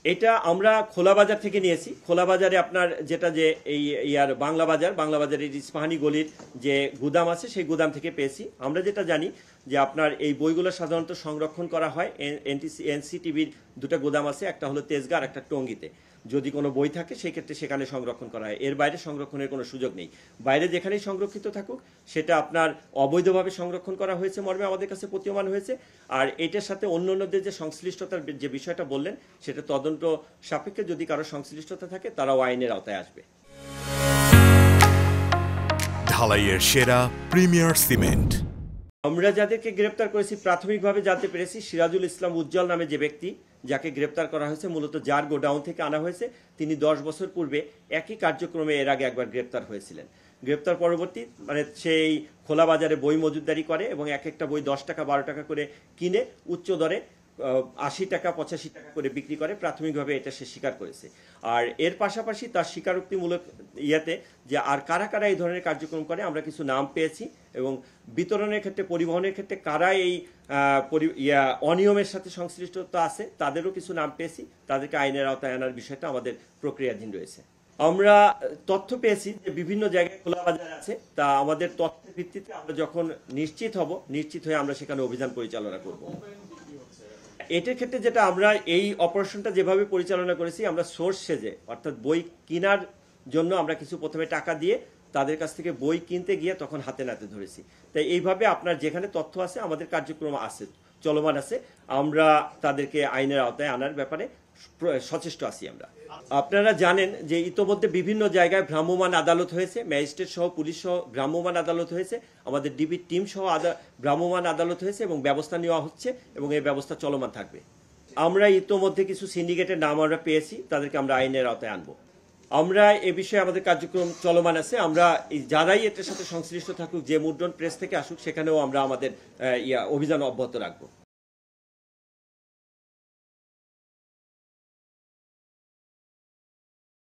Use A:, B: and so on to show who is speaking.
A: এটা আমরা খোলা বাজার থেকে নিয়েছি। খোলা বাজারে আপনার যেটা যে এই ইয়ার বাংলা বাজারের ইস্পাহানি গলির যে গুদাম আছে সেই গুদাম থেকে পেয়েছি। আমরা যেটা জানি যে আপনার এই বইগুলো সাধারণত সংরক্ষণ করা হয় এনসিটিভির দুটো গুদাম আছে, একটা হলো তেজগাঁ আর একটা টঙ্গীতে। যদি কোনো বই থাকে সেই ক্ষেত্রে সেখানে সংরক্ষণ করা হয়, এর বাইরে সংরক্ষণের কোনো সুযোগ নেই। বাইরে যেখানেই সংরক্ষিত থাকুক সেটা আপনার অবৈধভাবে সংরক্ষণ করা হয়েছে মর্মে আমাদের কাছে প্রতীয়মান হয়েছে। আর এটার সাথে অন্যান্যদের যে সংশ্লিষ্টতার যে বিষয়টা বললেন সেটা তদন্ত সাপেক্ষে যদি কারো সংশ্লিষ্টতা থাকে তারাও আইনের আওতায় আসবে।
B: ঢালাইয়ের সেরা প্রিমিয়ার সিমেন্ট।
A: আমরা যাদেরকে গ্রেপ্তার করেছি প্রাথমিকভাবে জানতে পেরেছি সিরাজুল ইসলাম উজ্জ্বল নামে যে ব্যক্তি যাকে গ্রেপ্তার করা হয়েছে, মূলত যার গোডাউন থেকে আনা হয়েছে, তিনি 10 বছর পূর্বে একই কার্যক্রমে এর আগে একবার গ্রেপ্তার হয়েছিলেন। গ্রেপ্তার পরবর্তী মানে সেই খোলা বাজারে বই মজুতদারি করে এবং এক একটা বই 10 টাকা 12 টাকা করে কিনে উচ্চ দরে 80 টাকা 85 টাকা করে বিক্রি করে। প্রাথমিকভাবে এটা সে স্বীকার করেছে। আর এর পাশাপাশি তার স্বীকারোক্তিমূলক ইয়াতে যে আর কারা কারা এই ধরনের কার্যক্রম করে আমরা কিছু নাম পেয়েছি, এবং বিতরণের ক্ষেত্রে পরিবহনের ক্ষেত্রে কারা এই অনিয়মের সাথে সংশ্লিষ্টতা আছে তাদেরও কিছু নাম পেয়েছি। তাদেরকে আইনের আওতায় আনার বিষয়টা আমাদের প্রক্রিয়াধীন রয়েছে। আমরা তথ্য পেয়েছি যে বিভিন্ন জায়গায় খোলা বাজার আছে, তা আমাদের তথ্যের ভিত্তিতে আমরা যখন নিশ্চিত হয়ে আমরা সেখানে অভিযান পরিচালনা করব। এটার ক্ষেত্রে যেটা আমরা এই অপারেশনটা যেভাবে পরিচালনা করেছি, আমরা সোর্স সেজে অর্থাৎ বই কেনার জন্য আমরা কিছু প্রথমে টাকা দিয়ে তাদের কাছ থেকে বই কিনতে গিয়ে তখন হাতে নাতে ধরেছি। তাই এইভাবে আপনার যেখানে তথ্য আছে আমাদের কার্যক্রম আছে, চলমান আছে, আমরা তাদেরকে আইনের আওতায় আনার ব্যাপারে সচেষ্ট আছি। আমরা আপনারা জানেন যে ইতোমধ্যে বিভিন্ন জায়গায় ভ্রাম্যমাণ আদালত হয়েছে, ম্যাজিস্ট্রেট সহ পুলিশ সহ ভ্রাম্যমাণ আদালত হয়েছে, আমাদের ডিবি টিম সহ ভ্রাম্যমাণ আদালত হয়েছে এবং ব্যবস্থা নেওয়া হচ্ছে এবং এই ব্যবস্থা চলমান থাকবে। আমরা ইতোমধ্যে কিছু সিন্ডিকেটের নাম আমরা পেয়েছি, তাদেরকে আমরা আইনের আওতায় আনবো। আমরা এ বিষয়ে আমাদের কার্যক্রম চলমান আছে। আমরা যারাই এটার সাথে সংশ্লিষ্ট থাকুক, যে মুদ্রণ প্রেস থেকে আসুক, সেখানেও আমরা আমাদের অভিযান অব্যাহত রাখবো।